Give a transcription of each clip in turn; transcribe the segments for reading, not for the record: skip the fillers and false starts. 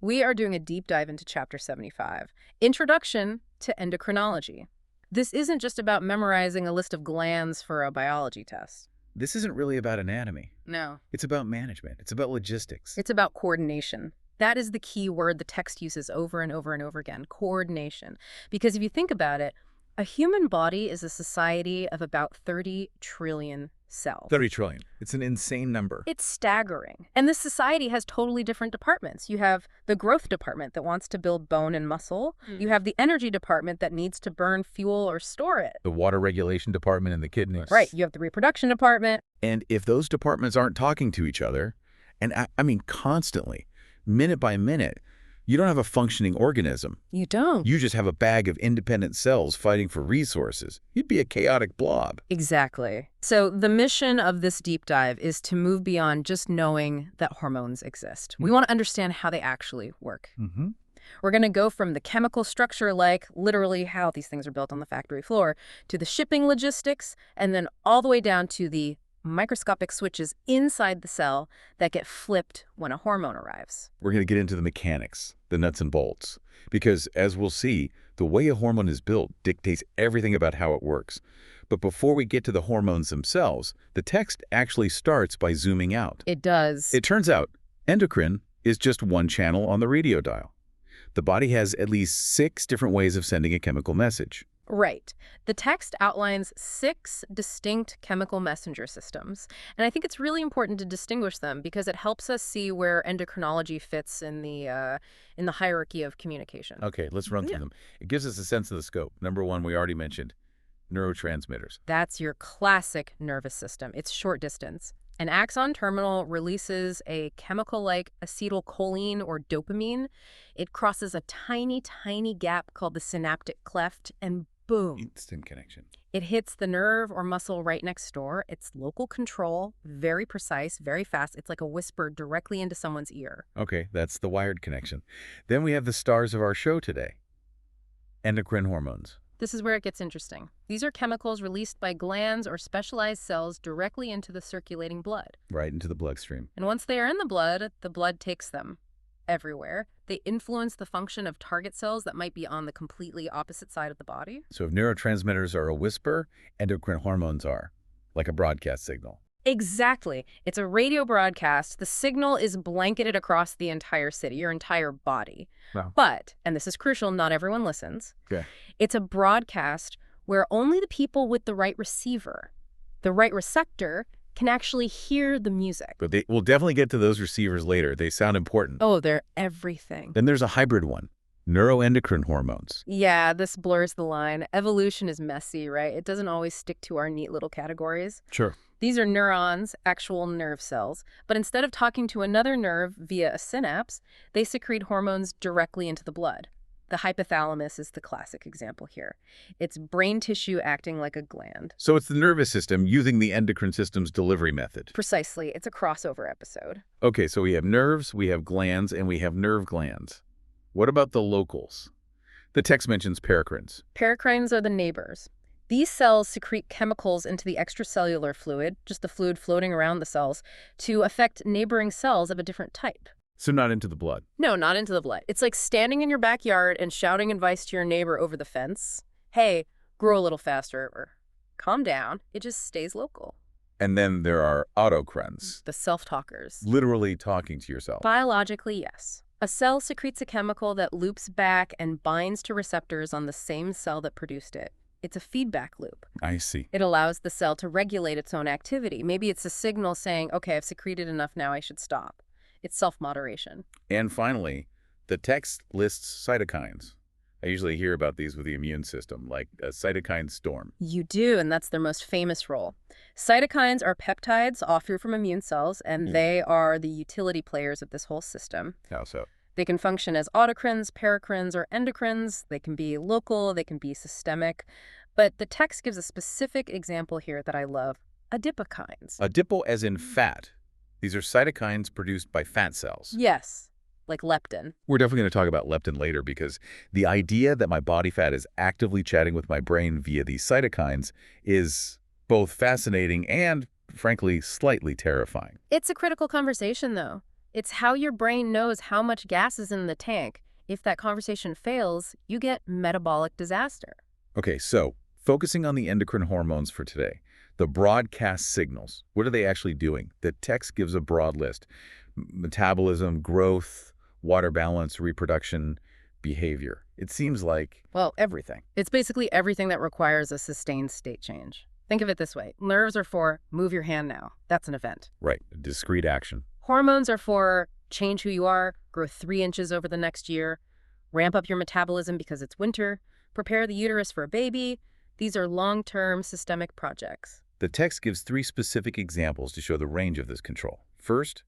We are doing a deep dive into Chapter 75, Introduction to Endocrinology. This isn't just about memorizing a list of glands for a biology test. This isn't really about anatomy. No. It's about management. It's about logistics. It's about coordination. That is the key word the text uses over and over and over again, coordination. Because if you think about it, a human body is a society of about 30 trillion cells. 30 trillion. It's an insane number. It's staggering. And this society has totally different departments. You have the growth department that wants to build bone and muscle. You have the energy department that needs to burn fuel or store it. The water regulation department in the kidneys. Right. You have the reproduction department. And if those departments aren't talking to each other, and I mean constantly, minute by minute, you don't have a functioning organism. You don't. You just have a bag of independent cells fighting for resources. You'd be a chaotic blob. Exactly. So the mission of this deep dive is to move beyond just knowing that hormones exist. We want to understand how they actually work. We're going to go from the chemical structure, like literally how these things are built on the factory floor, to the shipping logistics, and then all the way down to the microscopic switches inside the cell that get flipped when a hormone arrives. We're going to get into the mechanics, the nuts and bolts, because as we'll see, the way a hormone is built dictates everything about how it works. But before we get to the hormones themselves, the text actually starts by zooming out. It does. It turns out endocrine is just one channel on the radio dial. The body has at least 6 different ways of sending a chemical message. Right. The text outlines 6 distinct chemical messenger systems, and I think it's really important to distinguish them because it helps us see where endocrinology fits in the hierarchy of communication. Okay, let's run through them. It gives us a sense of the scope. Number 1, we already mentioned, neurotransmitters. That's your classic nervous system. It's short distance. An axon terminal releases a chemical like acetylcholine or dopamine. It crosses a tiny, tiny gap called the synaptic cleft, and boom. Instant connection. It hits the nerve or muscle right next door. It's local control, very precise, very fast. It's like a whisper directly into someone's ear. Okay, that's the wired connection. Then we have the stars of our show today, endocrine hormones. This is where it gets interesting. These are chemicals released by glands or specialized cells directly into the circulating blood. Right into the bloodstream. And once they are in the blood takes them everywhere. They influence the function of target cells that might be on the completely opposite side of the body. So if neurotransmitters are a whisper, endocrine hormones are, like a broadcast signal. Exactly. It's a radio broadcast. The signal is blanketed across the entire city, your entire body. Wow. But, and this is crucial, not everyone listens. Okay. It's a broadcast where only the people with the right receiver, the right receptor, can actually hear the music. But we'll definitely get to those receivers later. They sound important. Oh, they're everything. Then there's a hybrid one, neuroendocrine hormones. Yeah, this blurs the line. Evolution is messy, right? It doesn't always stick to our neat little categories. Sure. These are neurons, actual nerve cells, but instead of talking to another nerve via a synapse, they secrete hormones directly into the blood. The hypothalamus is the classic example here. It's brain tissue acting like a gland. So it's the nervous system using the endocrine system's delivery method. Precisely. It's a crossover episode. Okay, so we have nerves, we have glands, and we have nerve glands. What about the locals? The text mentions paracrines. Paracrines are the neighbors. These cells secrete chemicals into the extracellular fluid, just the fluid floating around the cells, to affect neighboring cells of a different type. So not into the blood. No, not into the blood. It's like standing in your backyard and shouting advice to your neighbor over the fence. Hey, grow a little faster, or calm down. It just stays local. And then there are autocrines. The self-talkers. Literally talking to yourself. Biologically, yes. A cell secretes a chemical that loops back and binds to receptors on the same cell that produced it. It's a feedback loop. I see. It allows the cell to regulate its own activity. Maybe it's a signal saying, okay, I've secreted enough now, I should stop. It's self-moderation. And finally, the text lists cytokines. I usually hear about these with the immune system, like a cytokine storm. You do, and that's their most famous role. Cytokines are peptides offered from immune cells, and they are the utility players of this whole system. How so? They can function as autocrines, paracrines, or endocrines. They can be local, they can be systemic. But the text gives a specific example here that I love, adipokines. Adipo as in fat. These are cytokines produced by fat cells. Yes, like leptin. We're definitely going to talk about leptin later because the idea that my body fat is actively chatting with my brain via these cytokines is both fascinating and, frankly, slightly terrifying. It's a critical conversation, though. It's how your brain knows how much gas is in the tank. If that conversation fails, you get metabolic disaster. Okay, so focusing on the endocrine hormones for today, the broadcast signals, what are they actually doing? The text gives a broad list. Metabolism, growth, water balance, reproduction, behavior. It seems like, well, everything. It's basically everything that requires a sustained state change. Think of it this way. Nerves are for move your hand now. That's an event. Right, discrete action. Hormones are for change who you are, grow 3 inches over the next year, ramp up your metabolism because it's winter, prepare the uterus for a baby. These are long-term systemic projects. The text gives 3 specific examples to show the range of this control. First,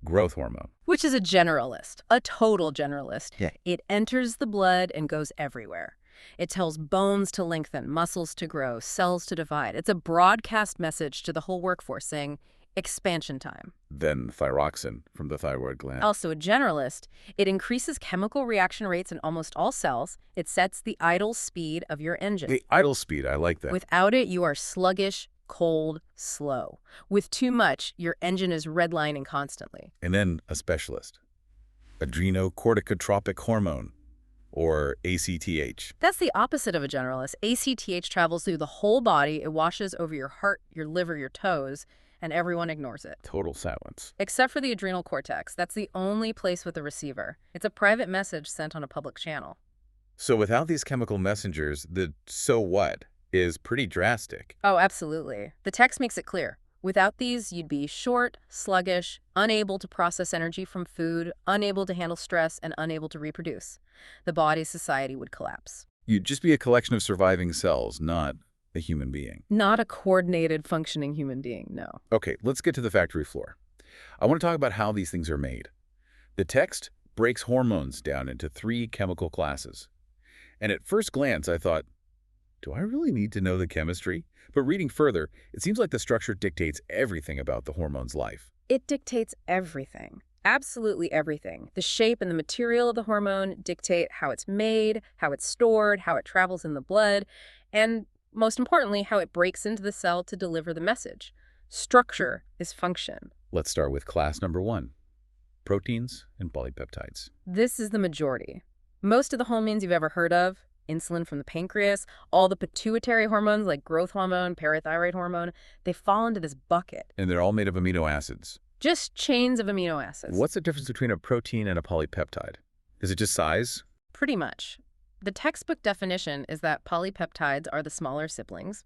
growth hormone. Which is a generalist, a total generalist. Yeah. It enters the blood and goes everywhere. It tells bones to lengthen, muscles to grow, cells to divide. It's a broadcast message to the whole workforce saying, expansion time. Then thyroxine from the thyroid gland. Also a generalist, it increases chemical reaction rates in almost all cells. It sets the idle speed of your engine. The idle speed, I like that. Without it, you are sluggish, cold, slow. With too much, your engine is redlining constantly. And then a specialist. Adrenocorticotropic hormone, or ACTH. That's the opposite of a generalist. ACTH travels through the whole body. It washes over your heart, your liver, your toes, and everyone ignores it. Total silence. Except for the adrenal cortex. That's the only place with a receiver. It's a private message sent on a public channel. So without these chemical messengers, the so what is pretty drastic. Oh, absolutely. The text makes it clear. Without these, you'd be short, sluggish, unable to process energy from food, unable to handle stress, and unable to reproduce. The body's society would collapse. You'd just be a collection of surviving cells, not a human being. Not a coordinated, functioning human being, no. Okay, let's get to the factory floor. I want to talk about how these things are made. The text breaks hormones down into 3 chemical classes. And at first glance, I thought, do I really need to know the chemistry? But reading further, it seems like the structure dictates everything about the hormone's life. It dictates everything. Absolutely everything. The shape and the material of the hormone dictate how it's made, how it's stored, how it travels in the blood, and most importantly, how it breaks into the cell to deliver the message. Structure is function. Let's start with class number 1, proteins and polypeptides. This is the majority. Most of the hormones you've ever heard of, insulin from the pancreas, all the pituitary hormones like growth hormone, parathyroid hormone, they fall into this bucket. And they're all made of amino acids. Just chains of amino acids. What's the difference between a protein and a polypeptide? Is it just size? Pretty much. The textbook definition is that polypeptides are the smaller siblings,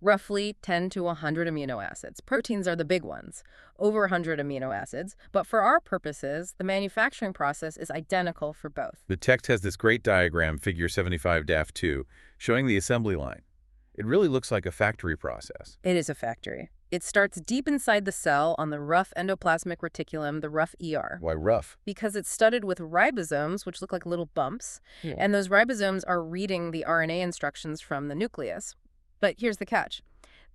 roughly 10 to 100 amino acids. Proteins are the big ones, over 100 amino acids. But for our purposes, the manufacturing process is identical for both. The text has this great diagram, figure 75-2, showing the assembly line. It really looks like a factory process. It is a factory. It starts deep inside the cell on the rough endoplasmic reticulum, the rough ER. Why rough? Because it's studded with ribosomes, which look like little bumps. Yeah. And those ribosomes are reading the RNA instructions from the nucleus. But here's the catch.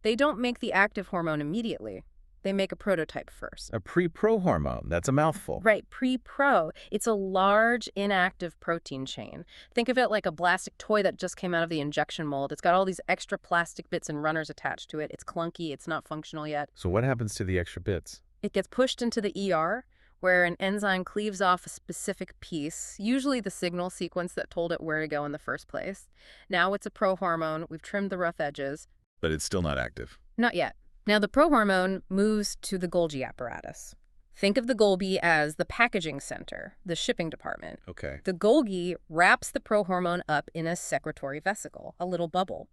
They don't make the active hormone immediately. They make a prototype first. A pre-pro hormone. That's a mouthful. Right, pre-pro. It's a large, inactive protein chain. Think of it like a plastic toy that just came out of the injection mold. It's got all these extra plastic bits and runners attached to it. It's clunky. It's not functional yet. So what happens to the extra bits? It gets pushed into the ER, where an enzyme cleaves off a specific piece, usually the signal sequence that told it where to go in the first place. Now it's a prohormone. We've trimmed the rough edges. But it's still not active. Not yet. Now the prohormone moves to the Golgi apparatus. Think of the Golgi as the packaging center, the shipping department. Okay. The Golgi wraps the prohormone up in a secretory vesicle, a little bubble.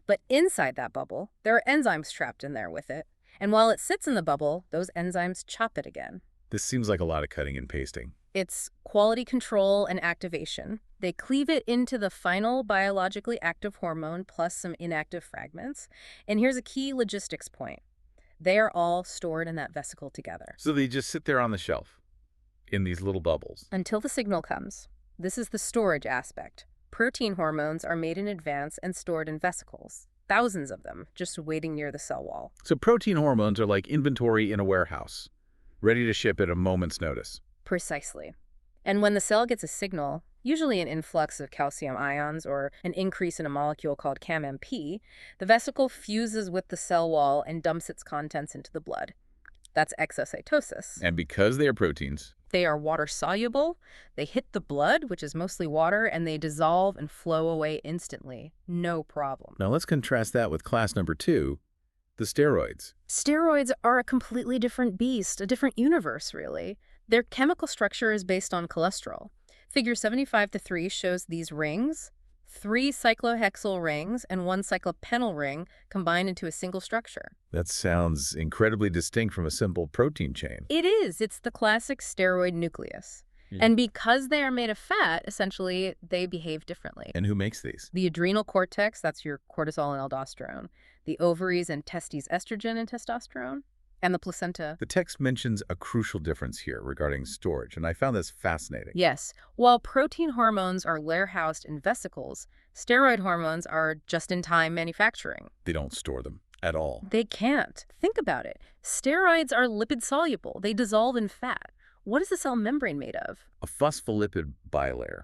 But inside that bubble, there are enzymes trapped in there with it. And while it sits in the bubble, those enzymes chop it again. This seems like a lot of cutting and pasting. It's quality control and activation. They cleave it into the final biologically active hormone plus some inactive fragments. And here's a key logistics point. They are all stored in that vesicle together. So they just sit there on the shelf in these little bubbles. Until the signal comes. This is the storage aspect. Protein hormones are made in advance and stored in vesicles. Thousands of them, just waiting near the cell wall. So protein hormones are like inventory in a warehouse, ready to ship at a moment's notice. Precisely. And when the cell gets a signal, usually an influx of calcium ions or an increase in a molecule called CAM-MP, the vesicle fuses with the cell wall and dumps its contents into the blood. That's exocytosis. And because they are proteins, They are water-soluble, they hit the blood, which is mostly water, and they dissolve and flow away instantly. No problem. now let's contrast that with class number 2, the steroids. Steroids are a completely different beast, a different universe, really. Their chemical structure is based on cholesterol. Figure 75-3 shows these rings, 3 cyclohexyl rings and 1 cyclopenyl ring combined into a single structure. That sounds incredibly distinct from a simple protein chain. It is. It's the classic steroid nucleus. And because they are made of fat, essentially, they behave differently. And who makes these? The adrenal cortex, that's your cortisol and aldosterone. The ovaries and testes, estrogen and testosterone. And the placenta. The text mentions a crucial difference here regarding storage, and I found this fascinating. Yes. While protein hormones are lair-housed in vesicles, steroid hormones are just-in-time manufacturing. They don't store them at all. They can't. Think about it. Steroids are lipid-soluble. They dissolve in fat. What is the cell membrane made of? A phospholipid bilayer.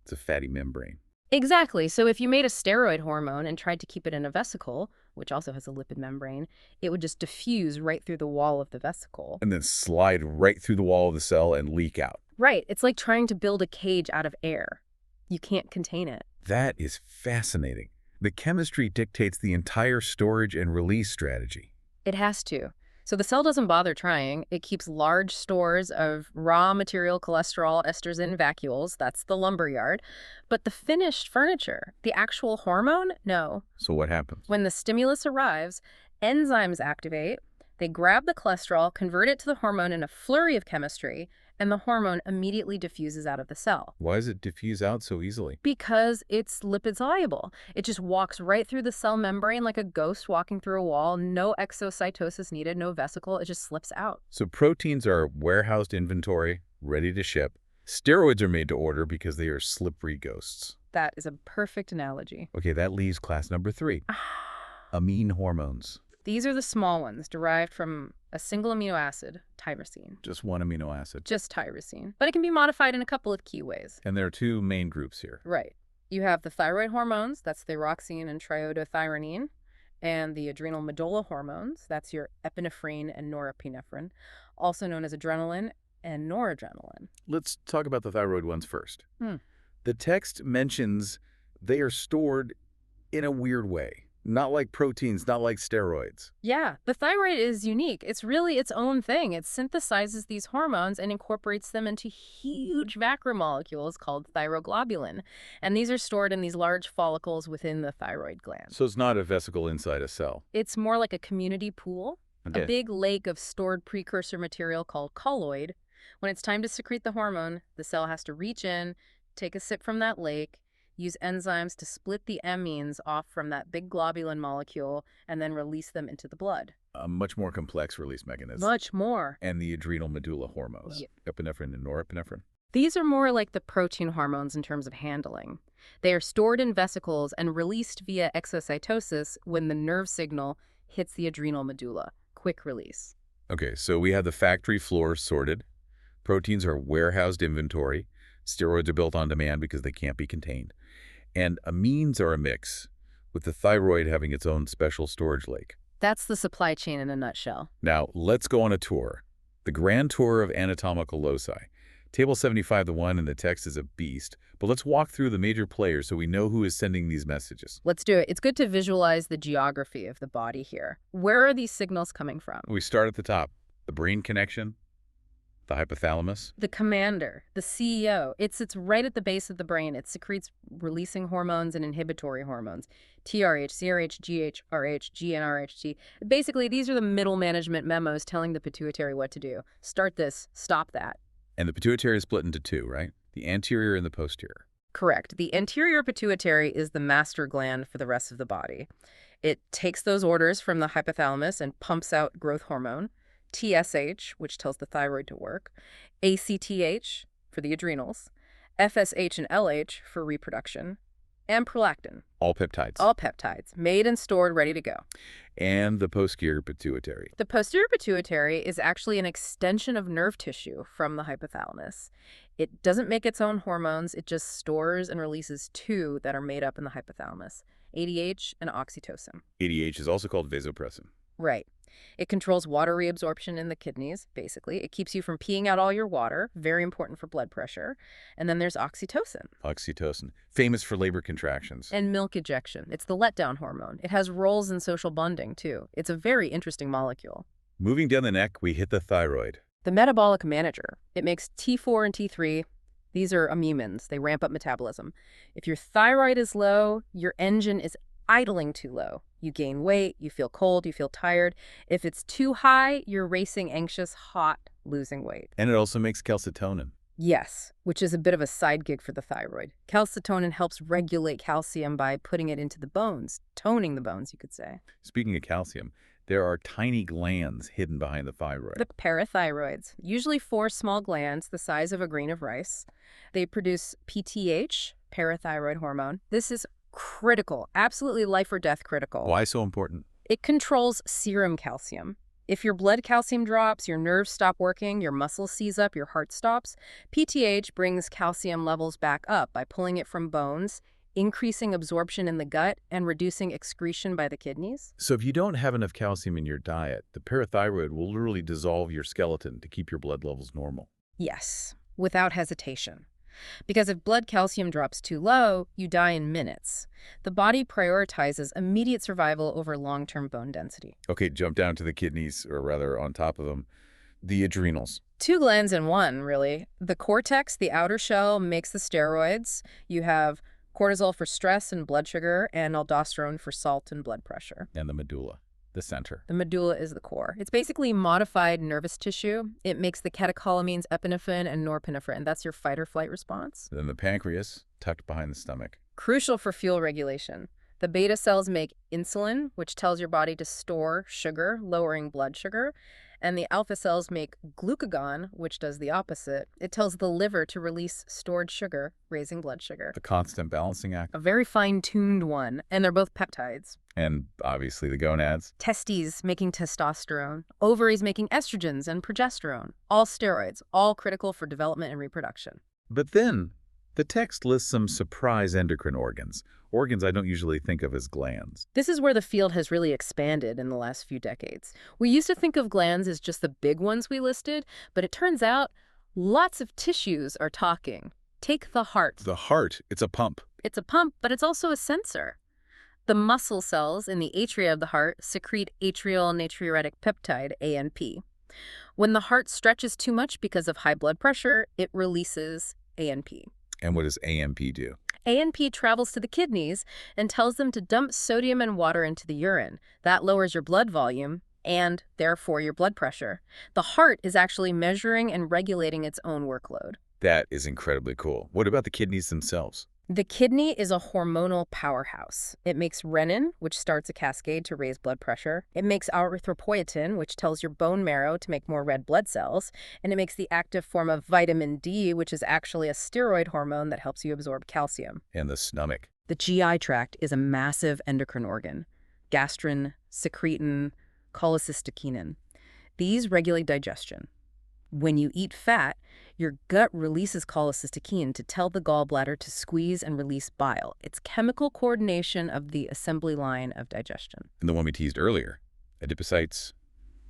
It's a fatty membrane. Exactly. So if you made a steroid hormone and tried to keep it in a vesicle, which also has a lipid membrane, it would just diffuse right through the wall of the vesicle. And then slide right through the wall of the cell and leak out. Right. It's like trying to build a cage out of air. You can't contain it. That is fascinating. The chemistry dictates the entire storage and release strategy. It has to. So the cell doesn't bother trying. It keeps large stores of raw material cholesterol, esters, and vacuoles. That's the lumberyard. But the finished furniture, the actual hormone, no. So what happens? When the stimulus arrives, enzymes activate. They grab the cholesterol, convert it to the hormone in a flurry of chemistry, and the hormone immediately diffuses out of the cell. Why does it diffuse out so easily? Because it's lipid-soluble. It just walks right through the cell membrane like a ghost walking through a wall. No exocytosis needed, no vesicle. It just slips out. So proteins are warehoused inventory, ready to ship. Steroids are made to order because they are slippery ghosts. That is a perfect analogy. Okay, that leaves class number 3. Amine hormones. These are the small ones, derived from a single amino acid, tyrosine. Just one amino acid. Just tyrosine. But it can be modified in a couple of key ways. And there are 2 main groups here. Right. You have the thyroid hormones, that's thyroxine and triiodothyronine, and the adrenal medulla hormones, that's your epinephrine and norepinephrine, also known as adrenaline and noradrenaline. Let's talk about the thyroid ones first. The text mentions they are stored in a weird way. Not like proteins, not like steroids. Yeah, the thyroid is unique. It's really its own thing. It synthesizes these hormones and incorporates them into huge macromolecules called thyroglobulin. And these are stored in these large follicles within the thyroid gland. So it's not a vesicle inside a cell. It's more like a community pool, Okay. a big lake of stored precursor material called colloid. When it's time to secrete the hormone, the cell has to reach in, take a sip from that lake, use enzymes to split the amines off from that big globulin molecule, and then release them into the blood. A much more complex release mechanism. Much more. And the adrenal medulla hormones, epinephrine and norepinephrine. These are more like the protein hormones in terms of handling. They are stored in vesicles and released via exocytosis when the nerve signal hits the adrenal medulla. Quick release. Okay, so we have the factory floor sorted. Proteins are warehoused inventory. Steroids are built on demand because they can't be contained. And amines are a mix, with the thyroid having its own special storage lake. That's the supply chain in a nutshell. Now, let's go on a tour. The grand tour of anatomical loci. Table 75, the one in the text, is a beast, but let's walk through the major players so we know who is sending these messages. Let's do it. It's good to visualize the geography of the body here. Where are these signals coming from? We start at the top. The brain connection, the hypothalamus. The commander, the CEO. It sits right at the base of the brain. It secretes releasing hormones and inhibitory hormones. TRH, CRH, GHRH, GnRHT. Basically, these are the middle management memos telling the pituitary what to do. Start this, stop that. And the pituitary is split into 2, right? The anterior and the posterior. Correct. The anterior pituitary is the master gland for the rest of the body. It takes those orders from the hypothalamus and pumps out growth hormone. TSH, which tells the thyroid to work, ACTH for the adrenals, FSH and LH for reproduction, and prolactin. All peptides. All peptides, made and stored, ready to go. And the posterior pituitary. The posterior pituitary is actually an extension of nerve tissue from the hypothalamus. It doesn't make its own hormones, it just stores and releases 2 that are made up in the hypothalamus, ADH and oxytocin. ADH is also called vasopressin. Right. It controls water reabsorption in the kidneys, basically. It keeps you from peeing out all your water, very important for blood pressure. And then there's oxytocin. Oxytocin, famous for labor contractions. And milk ejection. It's the letdown hormone. It has roles in social bonding, too. It's a very interesting molecule. Moving down the neck, we hit the thyroid. The metabolic manager. It makes T4 and T3. These are amumins. They ramp up metabolism. If your thyroid is low, your engine is idling too low. You gain weight, you feel cold, you feel tired. If it's too high, you're racing, anxious, hot, losing weight. And it also makes calcitonin. Yes, which is a bit of a side gig for the thyroid. Calcitonin helps regulate calcium by putting it into the bones, toning the bones, you could say. Speaking of calcium, there are tiny glands hidden behind the thyroid. The parathyroids, usually 4 small glands the size of a grain of rice. They produce PTH, parathyroid hormone. This is critical, absolutely life or death critical. Why so important? It controls serum calcium. If your blood calcium drops, your nerves stop working, your muscles seize up, your heart stops. PTH brings calcium levels back up by pulling it from bones, increasing absorption in the gut, and reducing excretion by the kidneys. So if you don't have enough calcium in your diet, the parathyroid will literally dissolve your skeleton to keep your blood levels normal. Yes, without hesitation. Because if blood calcium drops too low, you die in minutes. The body prioritizes immediate survival over long-term bone density. Okay, jump down to the kidneys, or rather on top of them, the adrenals. 2 glands in one, really. The cortex, the outer shell, makes the steroids. You have cortisol for stress and blood sugar, and aldosterone for salt and blood pressure. And the medulla, the center. The medulla is the core. It's basically modified nervous tissue. It makes the catecholamines epinephrine and norepinephrine. That's your fight or flight response. Then the pancreas, tucked behind the stomach. Crucial for fuel regulation. The beta cells make insulin, which tells your body to store sugar, lowering blood sugar. And the alpha cells make glucagon, which does the opposite. It tells the liver to release stored sugar, raising blood sugar. The constant balancing act. A very fine-tuned one, and they're both peptides. And obviously the gonads. Testes making testosterone, ovaries making estrogens and progesterone. All steroids, all critical for development and reproduction. But then, the text lists some surprise endocrine organs I don't usually think of as glands. This is where the field has really expanded in the last few decades. We used to think of glands as just the big ones we listed, but it turns out lots of tissues are talking. Take the heart. The heart, it's a pump. It's a pump, but it's also a sensor. The muscle cells in the atria of the heart secrete atrial natriuretic peptide, ANP. When the heart stretches too much because of high blood pressure, it releases ANP. And what does ANP do? ANP travels to the kidneys and tells them to dump sodium and water into the urine. That lowers your blood volume and, therefore, your blood pressure. The heart is actually measuring and regulating its own workload. That is incredibly cool. What about the kidneys themselves? The kidney is a hormonal powerhouse. It makes renin, which starts a cascade to raise blood pressure. It makes erythropoietin, which tells your bone marrow to make more red blood cells. And it makes the active form of vitamin D, which is actually a steroid hormone that helps you absorb calcium. And the stomach. The GI tract is a massive endocrine organ. Gastrin, secretin, cholecystokinin. These regulate digestion. When you eat fat, your gut releases cholecystokinin to tell the gallbladder to squeeze and release bile. It's chemical coordination of the assembly line of digestion. And the one we teased earlier, adipocytes,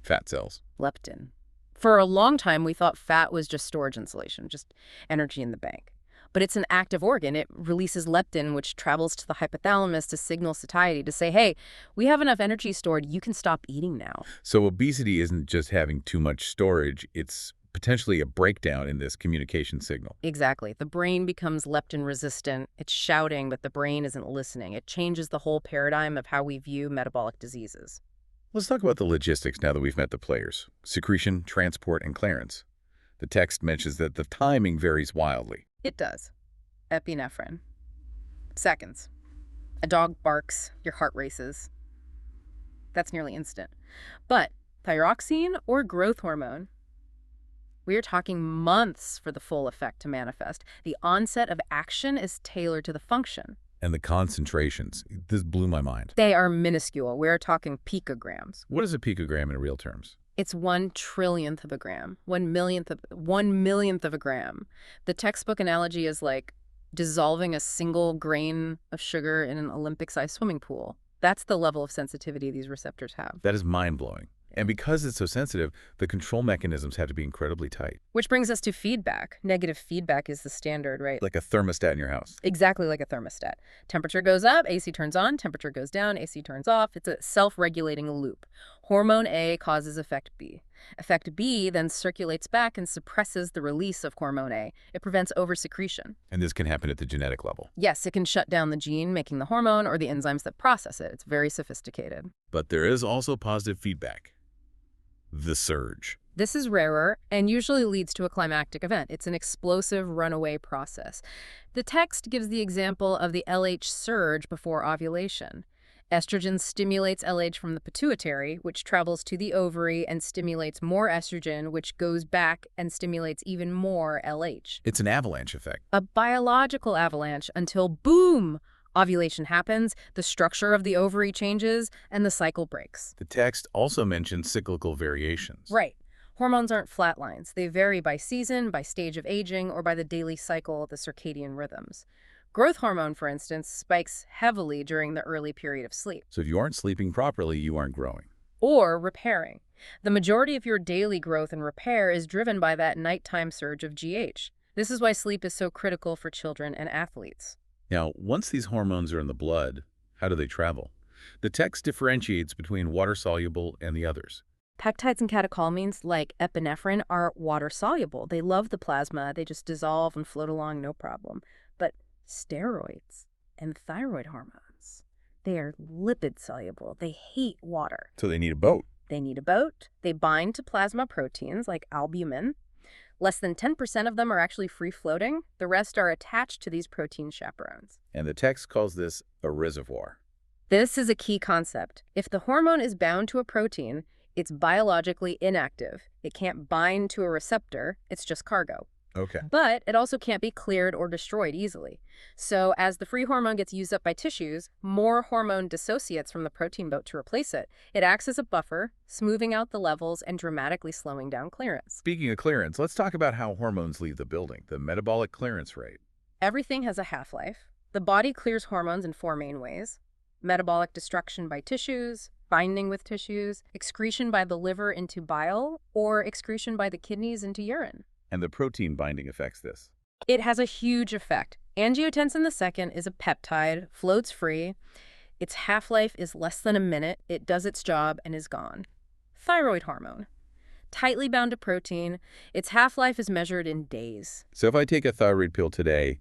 fat cells. Leptin. For a long time, we thought fat was just storage insulation, just energy in the bank. But it's an active organ. It releases leptin, which travels to the hypothalamus to signal satiety to say, hey, we have enough energy stored. You can stop eating now. So obesity isn't just having too much storage. It's potentially a breakdown in this communication signal. Exactly. The brain becomes leptin resistant. It's shouting, but the brain isn't listening. It changes the whole paradigm of how we view metabolic diseases. Let's talk about the logistics now that we've met the players. Secretion, transport, and clearance. The text mentions that the timing varies wildly. It does. Epinephrine. Seconds. A dog barks, your heart races. That's nearly instant. But thyroxine or growth hormone, we are talking months for the full effect to manifest. The onset of action is tailored to the function. And the concentrations. This blew my mind. They are minuscule. We're talking picograms. What is a picogram in real terms? It's 1/1,000,000th of a gram, 1/1,000,000th of a gram. The textbook analogy is like dissolving a single grain of sugar in an Olympic-sized swimming pool. That's the level of sensitivity these receptors have. That is mind-blowing. And because it's so sensitive, the control mechanisms have to be incredibly tight. Which brings us to feedback. Negative feedback is the standard, right? Like a thermostat in your house. Exactly like a thermostat. Temperature goes up, AC turns on. Temperature goes down, AC turns off. It's a self-regulating loop. Hormone A causes effect B. Effect B then circulates back and suppresses the release of hormone A. It prevents oversecretion. And this can happen at the genetic level. Yes, it can shut down the gene making the hormone or the enzymes that process it. It's very sophisticated. But there is also positive feedback. The surge. This is rarer and usually leads to a climactic event. It's an explosive runaway process. The text gives the example of the LH surge before ovulation. Estrogen stimulates LH from the pituitary, which travels to the ovary and stimulates more estrogen, which goes back and stimulates even more LH. It's an avalanche effect. A biological avalanche until, boom, ovulation happens, the structure of the ovary changes, and the cycle breaks. The text also mentions cyclical variations. Right. Hormones aren't flat lines. They vary by season, by stage of aging, or by the daily cycle, the circadian rhythms. Growth hormone, for instance, spikes heavily during the early period of sleep. So if you aren't sleeping properly, you aren't growing. Or repairing. The majority of your daily growth and repair is driven by that nighttime surge of GH. This is why sleep is so critical for children and athletes. Now, once these hormones are in the blood, how do they travel? The text differentiates between water-soluble and the others. Peptides and catecholamines, like epinephrine, are water-soluble. They love the plasma. They just dissolve and float along, no problem. But steroids and thyroid hormones, they are lipid-soluble. They hate water. So they need a boat. They need a boat. They bind to plasma proteins like albumin. Less than 10% of them are actually free-floating. The rest are attached to these protein chaperones. And the text calls this a reservoir. This is a key concept. If the hormone is bound to a protein, it's biologically inactive. It can't bind to a receptor. It's just cargo. Okay. But it also can't be cleared or destroyed easily. So as the free hormone gets used up by tissues, more hormone dissociates from the protein boat to replace it. It acts as a buffer, smoothing out the levels and dramatically slowing down clearance. Speaking of clearance, let's talk about how hormones leave the building, the metabolic clearance rate. Everything has a half-life. The body clears hormones in 4 main ways: metabolic destruction by tissues, binding with tissues, excretion by the liver into bile, or excretion by the kidneys into urine. And the protein binding affects this. It has a huge effect. Angiotensin II is a peptide, floats free. Its half-life is less than a minute. It does its job and is gone. Thyroid hormone. Tightly bound to protein. Its half-life is measured in days. So if I take a thyroid pill today,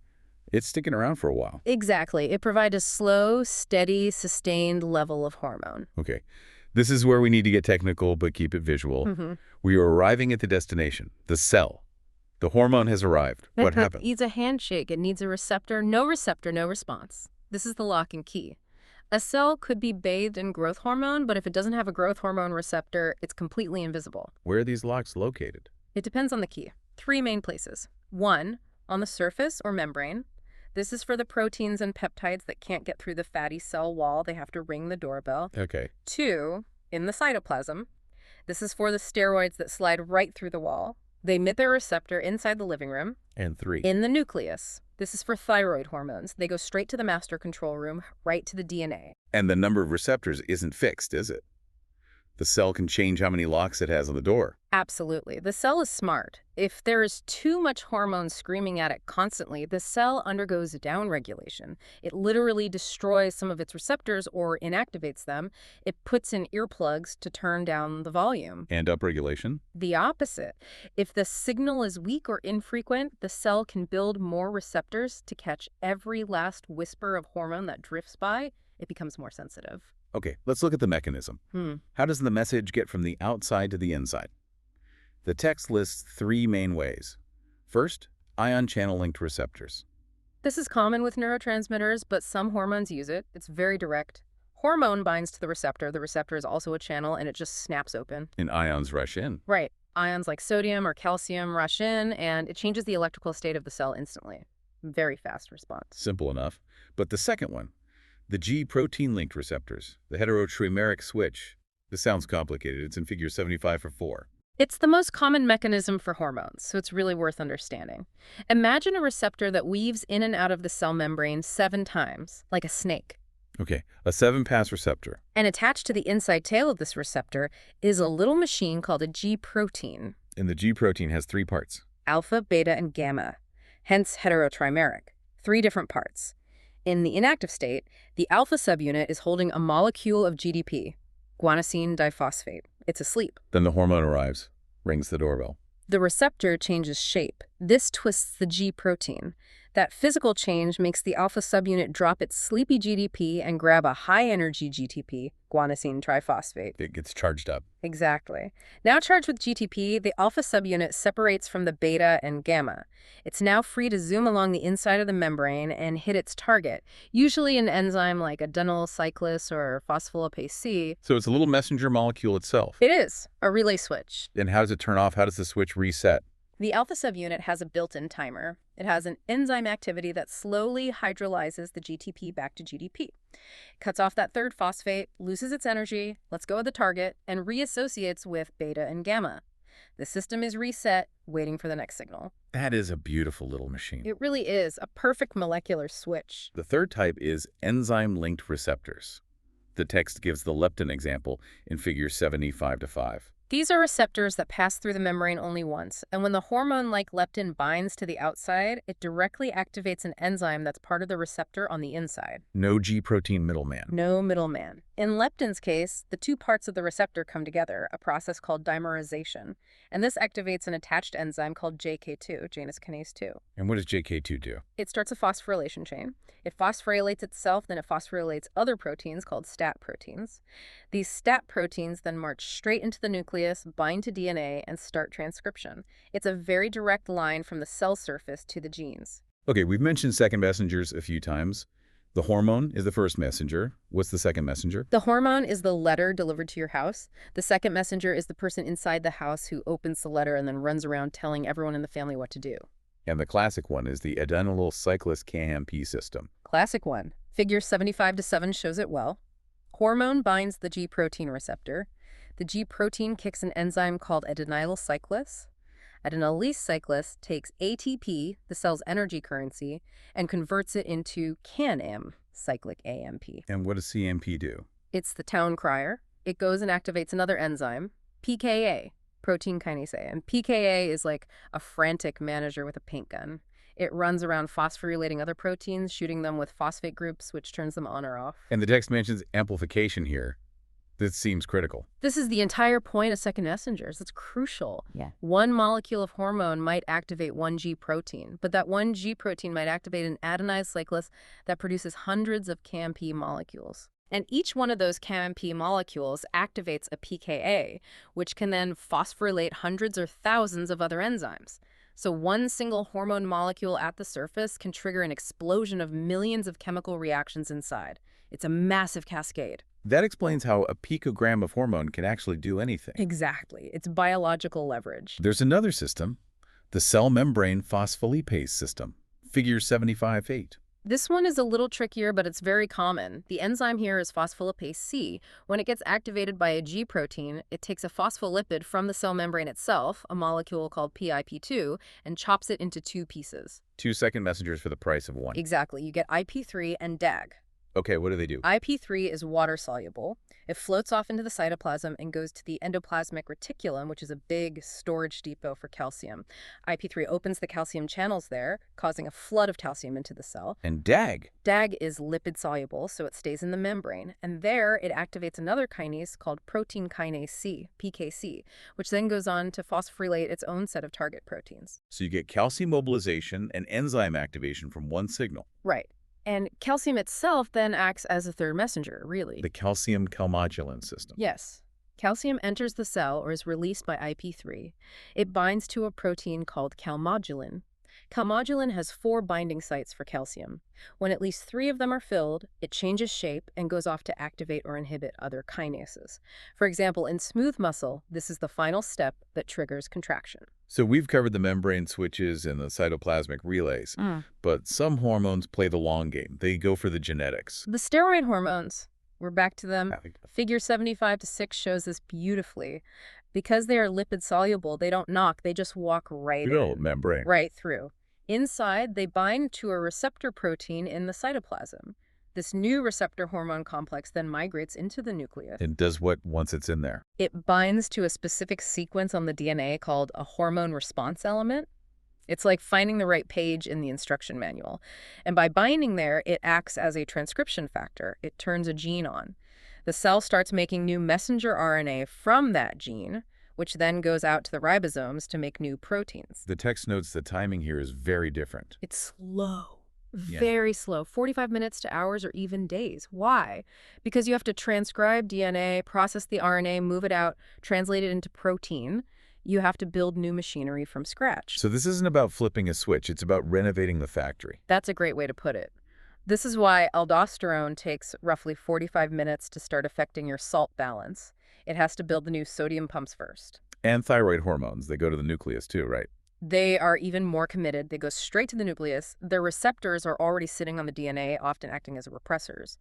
it's sticking around for a while. Exactly. It provides a slow, steady, sustained level of hormone. Okay. This is where we need to get technical, but keep it visual. We are arriving at the destination, the cell. The hormone has arrived. What happens? It needs a handshake. It needs a receptor, no response. This is the lock and key. A cell could be bathed in growth hormone, but if it doesn't have a growth hormone receptor, it's completely invisible. Where are these locks located? It depends on the key. 3 main places. 1, on the surface or membrane. This is for the proteins and peptides that can't get through the fatty cell wall. They have to ring the doorbell. Okay. 2, in the cytoplasm. This is for the steroids that slide right through the wall. They emit their receptor inside the living room. And 3. In the nucleus. This is for thyroid hormones. They go straight to the master control room, right to the DNA. And the number of receptors isn't fixed, is it? The cell can change how many locks it has on the door. Absolutely. The cell is smart. If there is too much hormone screaming at it constantly, the cell undergoes downregulation. It literally destroys some of its receptors or inactivates them. It puts in earplugs to turn down the volume. And upregulation? The opposite. If the signal is weak or infrequent, the cell can build more receptors to catch every last whisper of hormone that drifts by. It becomes more sensitive. Okay, let's look at the mechanism. How does the message get from the outside to the inside? The text lists 3 main ways. First, ion channel-linked receptors. This is common with neurotransmitters, but some hormones use it. It's very direct. Hormone binds to the receptor. The receptor is also a channel, and it just snaps open. And ions rush in. Right. Ions like sodium or calcium rush in, and it changes the electrical state of the cell instantly. Very fast response. Simple enough. But the second one, the G protein-linked receptors, the heterotrimeric switch. This sounds complicated. It's in figure 75/4. It's the most common mechanism for hormones, so it's really worth understanding. Imagine a receptor that weaves in and out of the cell membrane 7 times, like a snake. Okay, a 7-pass receptor. And attached to the inside tail of this receptor is a little machine called a G protein. And the G protein has 3 parts. Alpha, beta, and gamma, hence heterotrimeric, 3 different parts. In the inactive state, the alpha subunit is holding a molecule of GDP, guanosine diphosphate. It's asleep. Then the hormone arrives, rings the doorbell. The receptor changes shape. This twists the G protein. That physical change makes the alpha subunit drop its sleepy GDP and grab a high-energy GTP, guanosine triphosphate. It gets charged up. Exactly. Now charged with GTP, the alpha subunit separates from the beta and gamma. It's now free to zoom along the inside of the membrane and hit its target, usually an enzyme like adenyl cyclase or phospholipase C. So it's a little messenger molecule itself. It is a relay switch. And how does it turn off? How does the switch reset? The alpha subunit has a built-in timer. It has an enzyme activity that slowly hydrolyzes the GTP back to GDP. Cuts off that third phosphate, loses its energy, lets go of the target, and reassociates with beta and gamma. The system is reset, waiting for the next signal. That is a beautiful little machine. It really is a perfect molecular switch. The third type is enzyme-linked receptors. The text gives the leptin example in figure 75-5. These are receptors that pass through the membrane only once, and when the hormone-like leptin binds to the outside, it directly activates an enzyme that's part of the receptor on the inside. No G protein middleman. No middleman. In leptin's case, the 2 parts of the receptor come together, a process called dimerization, and this activates an attached enzyme called JK2, Janus kinase 2. And what does JK2 do? It starts a phosphorylation chain. It phosphorylates itself, then it phosphorylates other proteins called stat proteins. These stat proteins then march straight into the nucleus, bind to DNA, and start transcription. It's a very direct line from the cell surface to the genes. Okay, we've mentioned second messengers a few times. The hormone is the first messenger. What's the second messenger? The hormone is the letter delivered to your house. The second messenger is the person inside the house who opens the letter and then runs around telling everyone in the family what to do. And the classic one is the adenyl cyclase KMP system. Classic one. Figure 75-7 shows it well. Hormone binds the G protein receptor. The G protein kicks an enzyme called adenyl cyclase. Adenyl cyclase takes ATP, the cell's energy currency, and converts it into CAN-M, cyclic AMP. And what does CMP do? It's the town crier. It goes and activates another enzyme, PKA, protein kinase A. And PKA is like a frantic manager with a paint gun. It runs around phosphorylating other proteins, shooting them with phosphate groups, which turns them on or off. And the text mentions amplification here. This seems critical. This is the entire point of second messengers. It's crucial. Yeah. One molecule of hormone might activate one G protein, but that one G protein might activate an adenyl cyclase that produces hundreds of CAMP molecules. And each one of those CAMP molecules activates a PKA, which can then phosphorylate hundreds or thousands of other enzymes. So one single hormone molecule at the surface can trigger an explosion of millions of chemical reactions inside. It's a massive cascade. That explains how a picogram of hormone can actually do anything. Exactly. It's biological leverage. There's another system, the cell membrane phospholipase system, figure 75-8. This one is a little trickier, but it's very common. The enzyme here is phospholipase C. When it gets activated by a G protein, it takes a phospholipid from the cell membrane itself, a molecule called PIP2, and chops it into 2 pieces. 2 second messengers for the price of 1. Exactly. You get IP3 and DAG. Okay, what do they do? IP3 is water-soluble. It floats off into the cytoplasm and goes to the endoplasmic reticulum, which is a big storage depot for calcium. IP3 opens the calcium channels there, causing a flood of calcium into the cell. And DAG? DAG is lipid-soluble, so it stays in the membrane. And there, it activates another kinase called protein kinase C, PKC, which then goes on to phosphorylate its own set of target proteins. So you get calcium mobilization and enzyme activation from one signal. Right. And calcium itself then acts as a third messenger, really. The calcium calmodulin system. Yes. Calcium enters the cell or is released by IP3. It binds to a protein called calmodulin. Calmodulin has 4 binding sites for calcium. When at least 3 of them are filled, it changes shape and goes off to activate or inhibit other kinases. For example, in smooth muscle, this is the final step that triggers contraction. So we've covered the membrane switches and the cytoplasmic relays, but some hormones play the long game. They go for the genetics. The steroid hormones, we're back to them. Figure 75-6 shows this beautifully. Because they are lipid-soluble, they don't knock, they just walk right in. Membrane. Right through. Inside, they bind to a receptor protein in the cytoplasm. This new receptor hormone complex then migrates into the nucleus. And does what once it's in there? It binds to a specific sequence on the DNA called a hormone response element. It's like finding the right page in the instruction manual. And by binding there, it acts as a transcription factor. It turns a gene on. The cell starts making new messenger RNA from that gene, which then goes out to the ribosomes to make new proteins. The text notes the timing here is very different. It's slow. Very slow, 45 minutes to hours or even days. Why? Because you have to transcribe DNA, process the RNA, move it out, translate it into protein. You have to build new machinery from scratch. So this isn't about flipping a switch, it's about renovating the factory. That's a great way to put it. This is why aldosterone takes roughly 45 minutes to start affecting your salt balance. It has to build the new sodium pumps first. And thyroid hormones, they go to the nucleus too, right? They are even more committed. They go straight to the nucleus. Their receptors are already sitting on the DNA, often acting as repressors.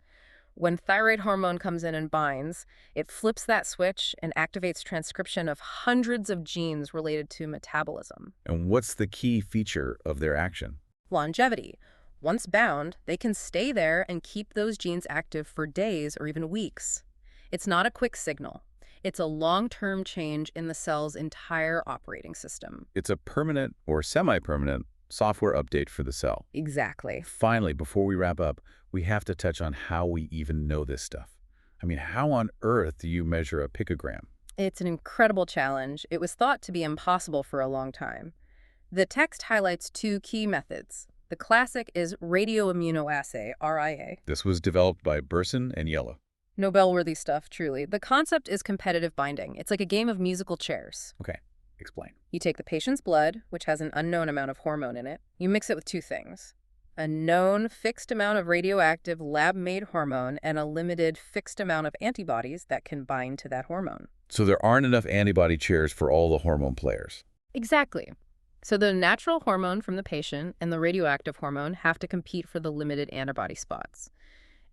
When thyroid hormone comes in and binds, it flips that switch and activates transcription of hundreds of genes related to metabolism. And what's the key feature of their action? Longevity. Once bound, they can stay there and keep those genes active for days or even weeks. It's not a quick signal. It's a long-term change in the cell's entire operating system. It's a permanent or semi-permanent software update for the cell. Exactly. Finally, before we wrap up, we have to touch on how we even know this stuff. I mean, how on earth do you measure a picogram? It's an incredible challenge. It was thought to be impossible for a long time. The text highlights two key methods. The classic is radioimmunoassay, RIA. This was developed by Burson and Yellow. Nobel-worthy stuff, truly. The concept is competitive binding. It's like a game of musical chairs. Okay, explain. You take the patient's blood, which has an unknown amount of hormone in it. You mix it with two things: a known fixed amount of radioactive lab-made hormone and a limited fixed amount of antibodies that can bind to that hormone. So there aren't enough antibody chairs for all the hormone players. Exactly. So the natural hormone from the patient and the radioactive hormone have to compete for the limited antibody spots.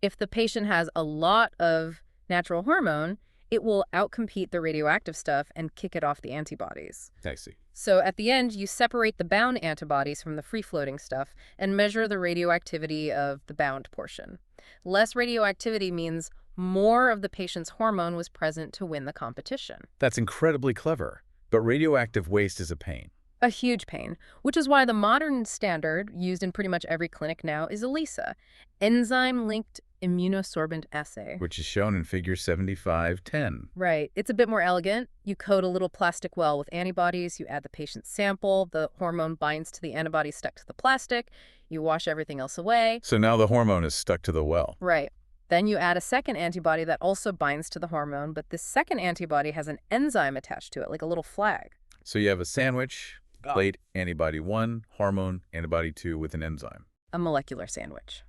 If the patient has a lot of natural hormone, it will outcompete the radioactive stuff and kick it off the antibodies. I see. So at the end, you separate the bound antibodies from the free-floating stuff and measure the radioactivity of the bound portion. Less radioactivity means more of the patient's hormone was present to win the competition. That's incredibly clever, but radioactive waste is a pain. A huge pain, which is why the modern standard used in pretty much every clinic now is ELISA, enzyme-linked immunosorbent assay. Which is shown in figure 7510. Right. It's a bit more elegant. You coat a little plastic well with antibodies, you add the patient's sample, the hormone binds to the antibody stuck to the plastic, you wash everything else away. So now the hormone is stuck to the well. Right. Then you add a second antibody that also binds to the hormone, but this second antibody has an enzyme attached to it, like a little flag. So you have a sandwich, plate, antibody 1, hormone, antibody 2 with an enzyme. A molecular sandwich.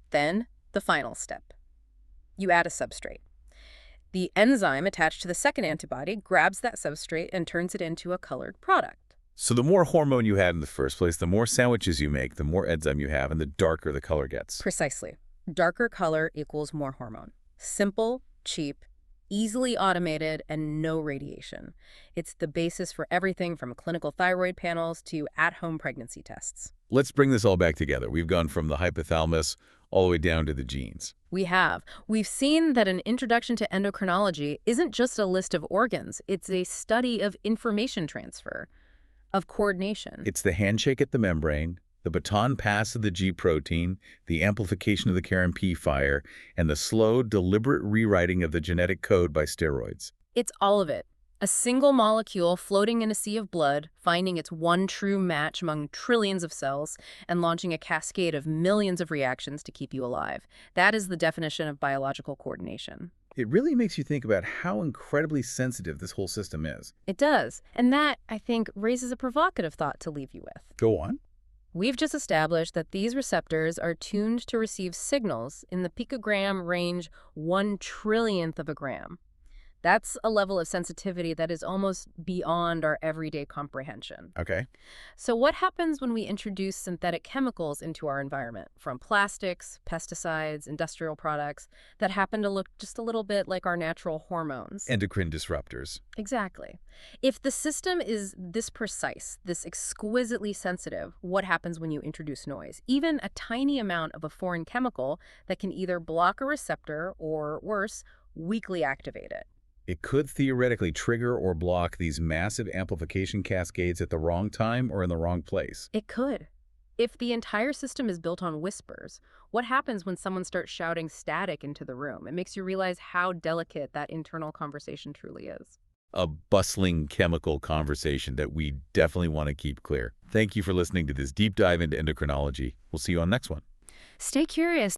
Then, the final step. You add a substrate. The enzyme attached to the second antibody grabs that substrate and turns it into a colored product. So the more hormone you had in the first place, the more sandwiches you make, the more enzyme you have, and the darker the color gets. Precisely. Darker color equals more hormone. Simple, cheap, easily automated, and no radiation. It's the basis for everything from clinical thyroid panels to at-home pregnancy tests. Let's bring this all back together. We've gone from the hypothalamus all the way down to the genes. We have. We've seen that an introduction to endocrinology isn't just a list of organs. It's a study of information transfer, of coordination. It's the handshake at the membrane, the baton pass of the G protein, the amplification of the KRMP fire, and the slow, deliberate rewriting of the genetic code by steroids. It's all of it. A single molecule floating in a sea of blood, finding its one true match among trillions of cells, and launching a cascade of millions of reactions to keep you alive. That is the definition of biological coordination. It really makes you think about how incredibly sensitive this whole system is. It does. And that, I think, raises a provocative thought to leave you with. Go on. We've just established that these receptors are tuned to receive signals in the picogram range 1/trillionth of a gram. That's a level of sensitivity that is almost beyond our everyday comprehension. Okay. So what happens when we introduce synthetic chemicals into our environment, from plastics, pesticides, industrial products, that happen to look just a little bit like our natural hormones? Endocrine disruptors. Exactly. If the system is this precise, this exquisitely sensitive, what happens when you introduce noise? Even a tiny amount of a foreign chemical that can either block a receptor or, worse, weakly activate it. It could theoretically trigger or block these massive amplification cascades at the wrong time or in the wrong place. It could. If the entire system is built on whispers, what happens when someone starts shouting static into the room? It makes you realize how delicate that internal conversation truly is. A bustling chemical conversation that we definitely want to keep clear. Thank you for listening to this deep dive into endocrinology. We'll see you on the next one. Stay curious.